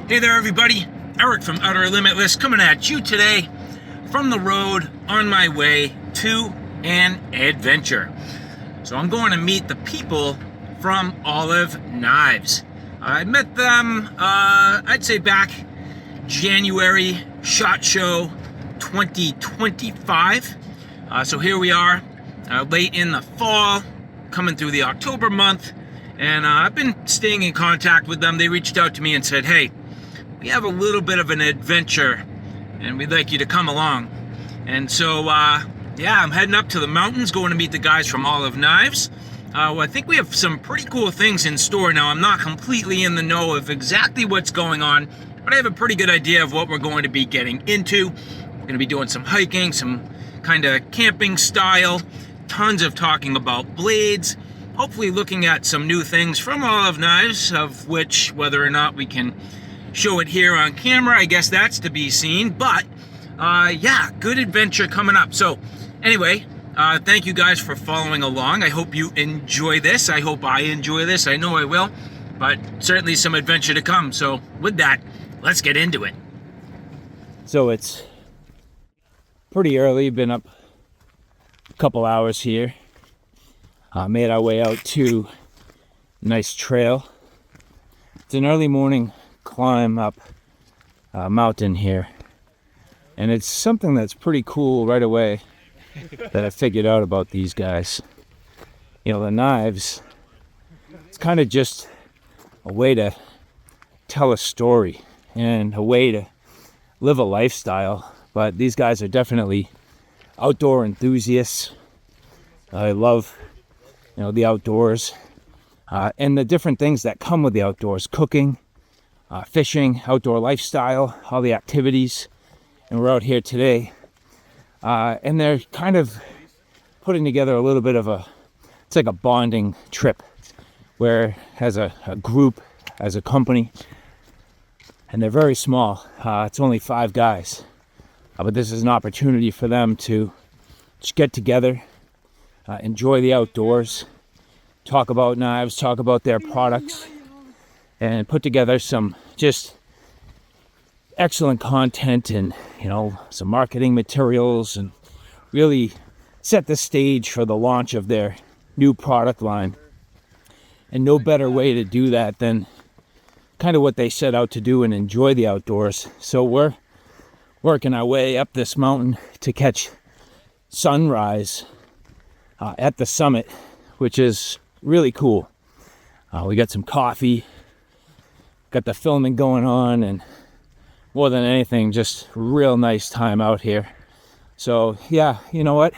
Hey there everybody, Eric from Outer Limitless coming at you today from the road on my way to an adventure. So I'm going to meet the people from Olive Knives. I met them, I'd say back January SHOT Show 2025. So here we are, late in the fall, coming through the October month, and I've been staying in contact with them. They reached out to me and said, hey, we have a little bit of an adventure and we'd like you to come along. And so, yeah, I'm heading up to the mountains, going to meet the guys from Olive Knives. Well, I think we have some pretty cool things in store now. I'm not completely in the know of exactly what's going on, but I have a pretty good idea of what we're going to be getting into. We're going to be doing some hiking, some kind of camping style, tons of talking about blades, hopefully looking at some new things from Olive Knives, of which, whether or not we can show it here on camera, I guess that's to be seen. But yeah, good adventure coming up. So anyway, thank you guys for following along. I hope you enjoy this. I hope I enjoy this. I know I will, but certainly some adventure to come. So with that, let's get into it. So it's pretty early, been up a couple hours here. Made our way out to a nice trail. It's an early morning climb up a mountain here, and it's something that's pretty cool right away that I figured out about these guys. You know, the knives, it's kind of just a way to tell a story and a way to live a lifestyle, but these guys are definitely outdoor enthusiasts. I love, you know, the outdoors and the different things that come with the outdoors: cooking, fishing, outdoor lifestyle, all the activities. And we're out here today, and they're kind of putting together a little bit of it's like a bonding trip, where as a group, as a company, and they're very small. It's only 5 guys, but this is an opportunity for them to just get together, enjoy the outdoors, talk about knives, talk about their products, and put together some just excellent content and, you know, some marketing materials, and really set the stage for the launch of their new product line. And no better way to do that than kind of what they set out to do and enjoy the outdoors. So we're working our way up this mountain to catch sunrise at the summit, which is really cool. We got some coffee, got the filming going on, and more than anything, just real nice time out here. So yeah, you know what?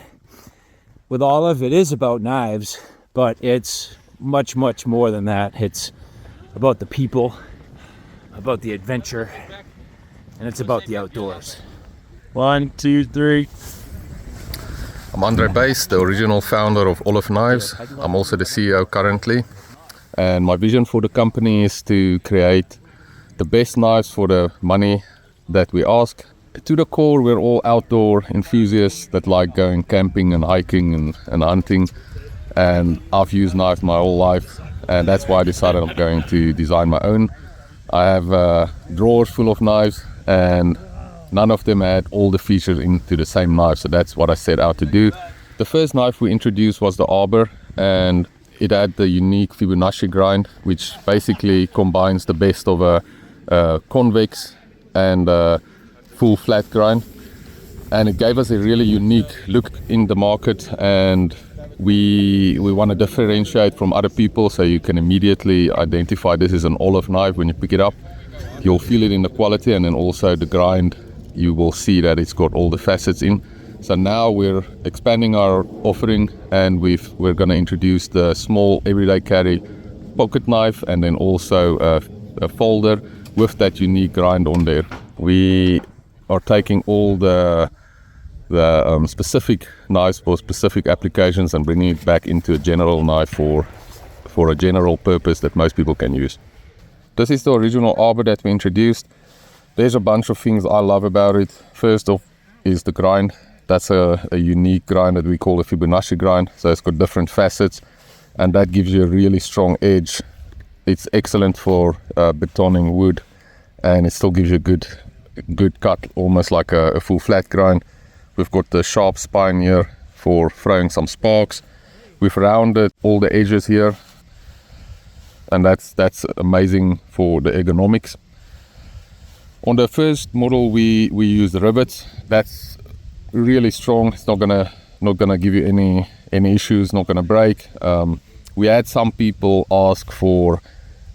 With Olive, it is about knives, but it's much, much more than that. It's about the people, about the adventure, and it's about the outdoors. 1, 2, 3. I'm Andre Bass, the original founder of Olive Knives. I'm also the CEO currently. And my vision for the company is to create the best knives for the money that we ask. To the core, we're all outdoor enthusiasts that like going camping and hiking and hunting. And I've used knives my whole life, and that's why I decided I'm going to design my own. I have drawers full of knives, and none of them had all the features into the same knife, so that's what I set out to do. The first knife we introduced was the Arbor, and it had the unique Fibonacci grind, which basically combines the best of a convex and a full flat grind. And it gave us a really unique look in the market, and we want to differentiate from other people, so you can immediately identify this is an Olive knife when you pick it up. You'll feel it in the quality, and then also the grind, you will see that it's got all the facets in. So now we're expanding our offering, and we're going to introduce the small everyday carry pocket knife, and then also a folder with that unique grind on there. We are taking all the specific knives for specific applications and bringing it back into a general knife for a general purpose that most people can use. This is the original Arbor that we introduced. There's a bunch of things I love about it. First off is the grind. That's a unique grind that we call a Fibonacci grind. So it's got different facets, and that gives you a really strong edge. It's excellent for betoning wood and it still gives you a good cut, almost like a full flat grind. We've got the sharp spine here for throwing some sparks. We've rounded all the edges here, and that's amazing for the ergonomics. On the first model we used rivets. That's really strong. It's not gonna give you any issues, not gonna break. We had some people ask for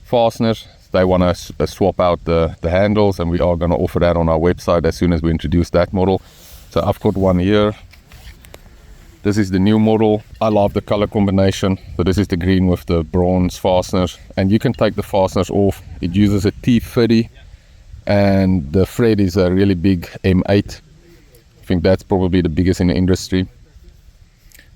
fasteners. They want to swap out the handles, and we are going to offer that on our website as soon as we introduce that model. So I've got one here. This is the new model. I love the color combination. So this is the green with the bronze fasteners, and you can take the fasteners off. It uses a T30, and the thread is a really big M8. I think that's probably the biggest in the industry.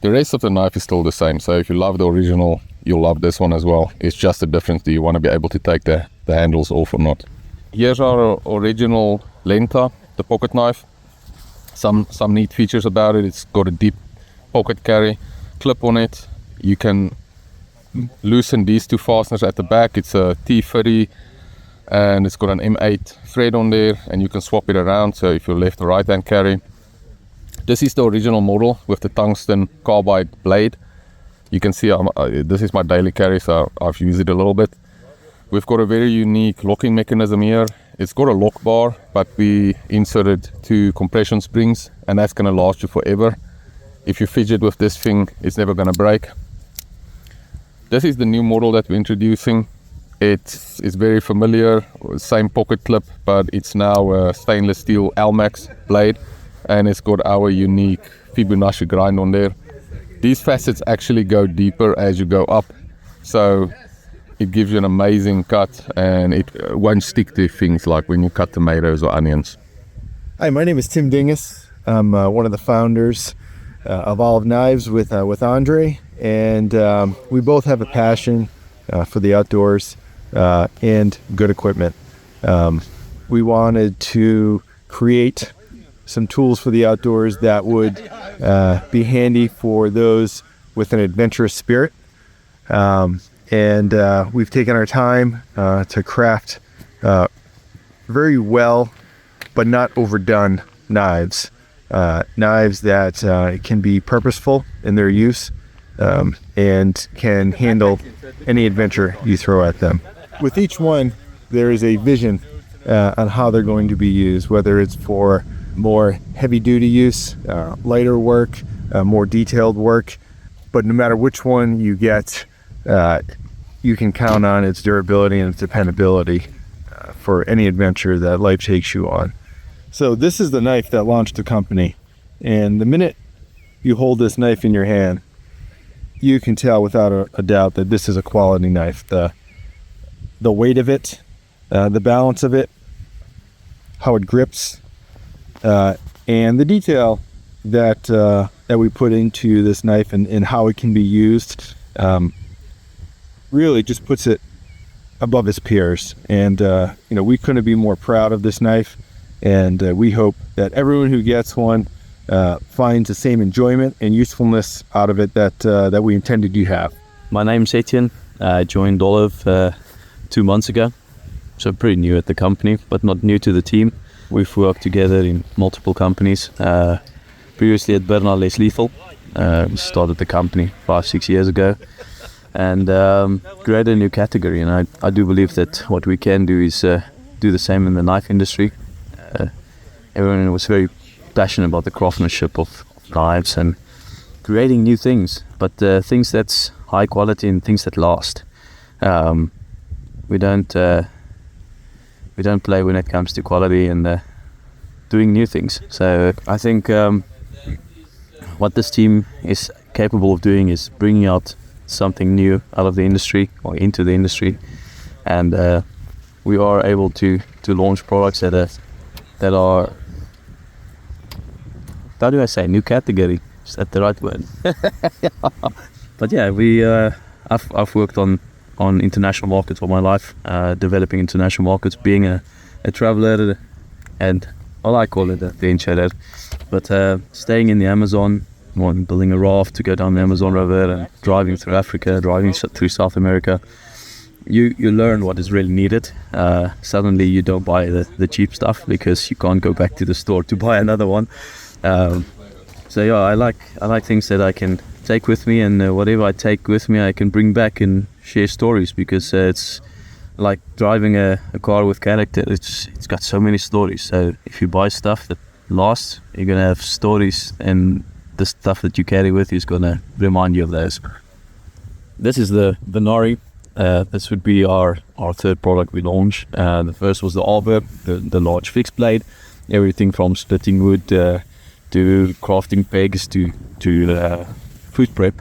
The rest of the knife is still the same, so if you love the original, you'll love this one as well. It's just the difference. Do you want to be able to take the handles off or not? Here's our original Lenta, the pocket knife. Some neat features about it. It's got a deep pocket carry clip on it. You can loosen these two fasteners at the back. It's a T30, and it's got an M8 thread on there, and you can swap it around, so if you're left or right hand carry. This is the original model with the tungsten carbide blade. You can see this is my daily carry, so I've used it a little bit. We've got a very unique locking mechanism here. It's got a lock bar, but we inserted 2 compression springs, and that's going to last you forever. If you fidget with this thing, it's never going to break. This is the new model that we're introducing. It's very familiar, same pocket clip, but it's now a stainless steel Almax blade, and it's got our unique Fibonacci grind on there. These facets actually go deeper as you go up, so it gives you an amazing cut, and it won't stick to things like when you cut tomatoes or onions. Hi, my name is Tim Dingus. I'm one of the founders of Olive Knives with Andre, and we both have a passion for the outdoors and good equipment. We wanted to create some tools for the outdoors that would be handy for those with an adventurous spirit. And we've taken our time to craft very well, but not overdone knives. Knives that can be purposeful in their use and can handle any adventure you throw at them. With each one, there is a vision on how they're going to be used, whether it's for more heavy-duty use, lighter work, more detailed work. But no matter which one you get, you can count on its durability and its dependability for any adventure that life takes you on. So this is the knife that launched the company, and the minute you hold this knife in your hand, you can tell without a doubt that this is a quality knife. The weight of it, the balance of it, how it grips, and the detail that we put into this knife and how it can be used really just puts it above its peers. And we couldn't be more proud of this knife, and we hope that everyone who gets one finds the same enjoyment and usefulness out of it that we intended you have. My name's Etienne. I joined Olive 2 months ago, so pretty new at the company, but not new to the team. We've worked together in multiple companies. Previously at Bernard Les Lethal, we started the company 5-6 years ago, and created a new category. And I do believe that what we can do is do the same in the knife industry. Everyone was very passionate about the craftsmanship of knives and creating new things, but things that's high quality and things that last. We don't play when it comes to quality and doing new things. So I think what this team is capable of doing is bringing out something new out of the industry or into the industry, and we are able to launch products that are, how do I say, new category? Is that the right word? But yeah, I've worked on international markets all my life, developing international markets, being a traveler, and I call it the adventurer, but staying in the Amazon, building a raft to go down the Amazon River and driving through Africa, driving through South America. you learn what is really needed. Suddenly you don't buy the cheap stuff because you can't go back to the store to buy another one. So yeah, I like things that I can take with me, and whatever I take with me I can bring back and share stories, because it's like driving a car with character. It's got so many stories. So if you buy stuff that lasts, you're gonna have stories, and the stuff that you carry with you is gonna remind you of those. This is the Venari. This would be our third product we launch. The first was the Arbor, the large fixed blade. Everything from splitting wood to crafting pegs to food prep.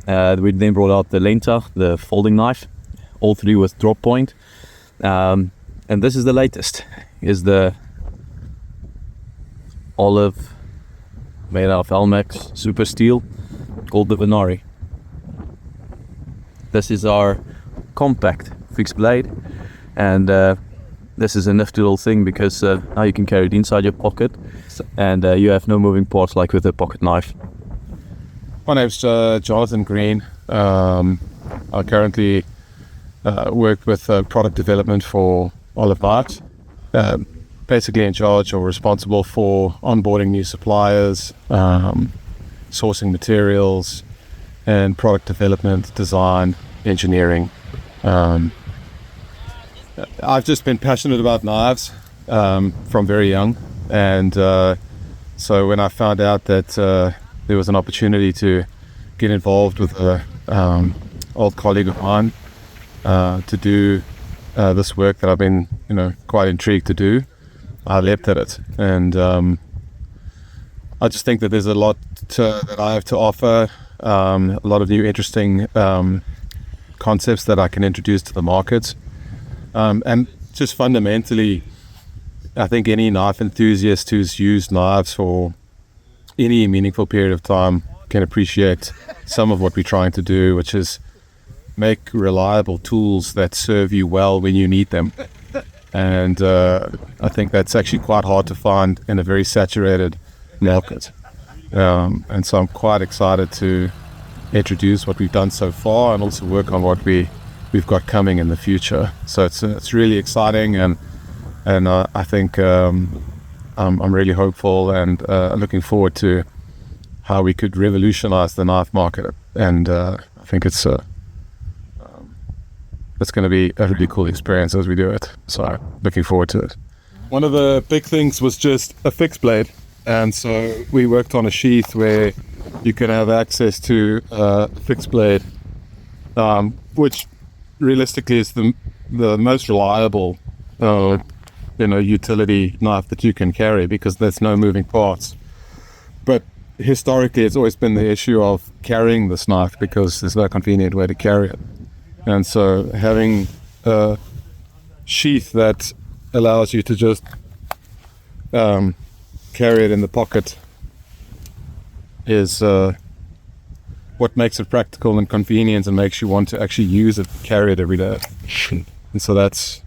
We then brought out the Lenta, the folding knife, all three with drop point. And this is the latest, is the olive made out of Elmex super steel called the Venari. This is our compact fixed blade, and this is a nifty little thing because now you can carry it inside your pocket, and you have no moving parts like with a pocket knife. My name's Jonathan Green. I currently work with product development for Olive Knives. Basically in charge or responsible for onboarding new suppliers, sourcing materials, and product development, design, engineering. I've just been passionate about knives from very young, and so when I found out that there was an opportunity to get involved with an old colleague of mine to do this work that I've been, quite intrigued to do, I leapt at it. And I just think that there's a lot that I have to offer, a lot of new interesting concepts that I can introduce to the market. And just fundamentally, I think any knife enthusiast who's used knives for any meaningful period of time can appreciate some of what we're trying to do, which is make reliable tools that serve you well when you need them. And I think that's actually quite hard to find in a very saturated market. And so I'm quite excited to introduce what we've done so far and also work on what we've got coming in the future. So it's really exciting, and I think I'm really hopeful and looking forward to how we could revolutionize the knife market. And I think it's going to be a really cool experience as we do it. So looking forward to it. One of the big things was just a fixed blade. And so we worked on a sheath where you can have access to a fixed blade, which realistically is the most reliable utility knife that you can carry, because there's no moving parts. But historically it's always been the issue of carrying this knife because there's no convenient way to carry it. And so having a sheath that allows you to just carry it in the pocket is what makes it practical and convenient and makes you want to actually use it, carry it every day. And so that's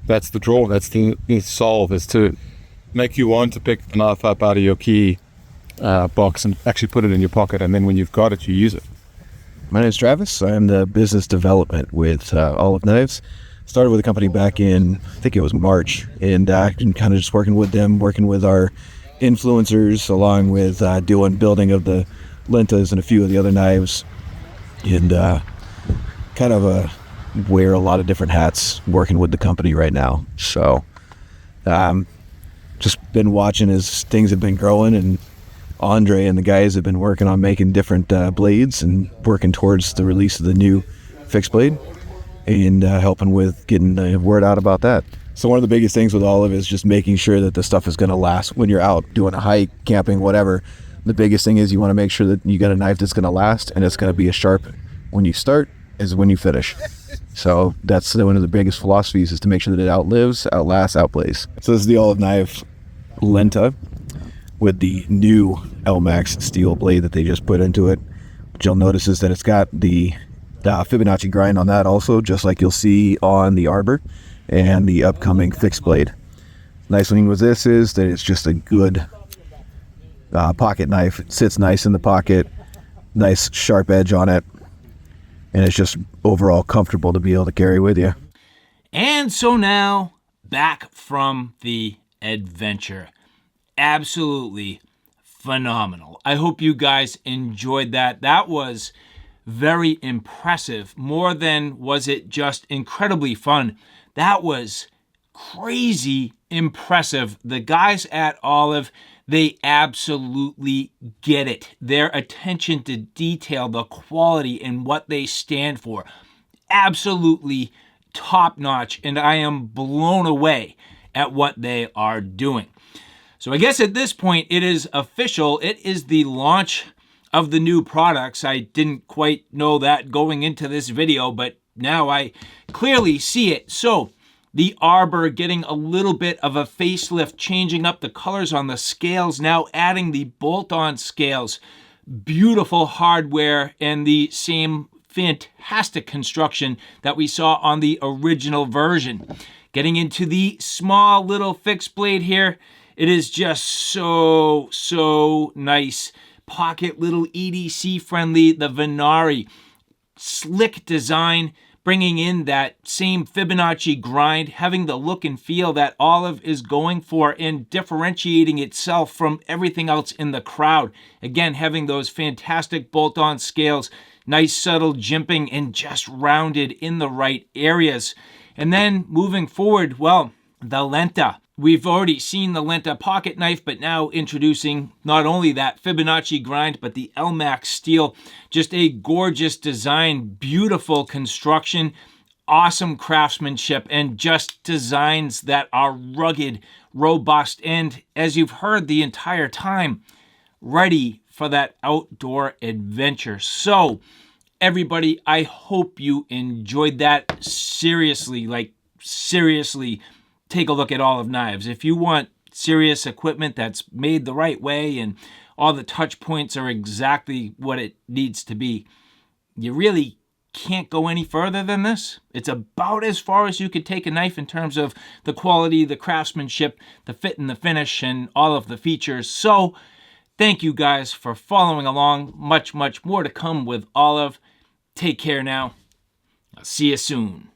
the draw, that's the solve, is to make you want to pick the knife up out of your key box and actually put it in your pocket, and then when you've got it, you use it. My name is Travis. I'm the business development with Olive Knives. Started with the company back in, I think it was March, and I've been kind of just working with them, working with our influencers, along with building of the Lentas and a few of the other knives, and kind of wear a lot of different hats working with the company right now. So just been watching as things have been growing, and Andre and the guys have been working on making different blades and working towards the release of the new fixed blade, and helping with getting the word out about that. So one of the biggest things with Olive is just making sure that the stuff is going to last when you're out doing a hike, camping, whatever. The biggest thing is you want to make sure that you got a knife that's going to last, and it's going to be as sharp when you start as when you finish. So that's one of the biggest philosophies, is to make sure that it outlives, outlasts, outplays. So this is the Olive Knife Lenta with the new Elmex steel blade that they just put into it. What you'll notice is that it's got the Fibonacci grind on that also, just like you'll see on the Arbor and the upcoming fixed blade. Nice thing with this is that it's just a good pocket knife. It sits nice in the pocket, nice sharp edge on it, and it's just overall comfortable to be able to carry with you. And so now, back from the adventure. Absolutely phenomenal. I hope you guys enjoyed that. That was very impressive. More than was it just incredibly fun. That was crazy impressive. The guys at Olive, they absolutely get it. Their attention to detail, the quality, and what they stand for. Absolutely top notch, and I am blown away at what they are doing. So I guess at this point it is official. It is the launch of the new products. I didn't quite know that going into this video, but now I clearly see it. So the Arbor getting a little bit of a facelift, changing up the colors on the scales, now adding the bolt-on scales. Beautiful hardware and the same fantastic construction that we saw on the original version. Getting into the small little fixed blade here, it is just so nice. Pocket, little EDC friendly, the Venari. Slick design, bringing in that same Fibonacci grind, having the look and feel that Olive is going for and differentiating itself from everything else in the crowd. Again, having those fantastic bolt-on scales, nice subtle jimping, and just rounded in the right areas. And then moving forward, well, the Lenta. We've already seen the Lenta pocket knife, but now introducing not only that Fibonacci grind, but the LMAX steel. Just a gorgeous design, beautiful construction, awesome craftsmanship, and just designs that are rugged, robust, and as you've heard the entire time, ready for that outdoor adventure. So, everybody, I hope you enjoyed that. Seriously, take a look at Olive Knives. If you want serious equipment that's made the right way and all the touch points are exactly what it needs to be, you really can't go any further than this. It's about as far as you could take a knife in terms of the quality, the craftsmanship, the fit and the finish, and all of the features. So thank you guys for following along. Much more to come with Olive. Take care now. I'll see you soon.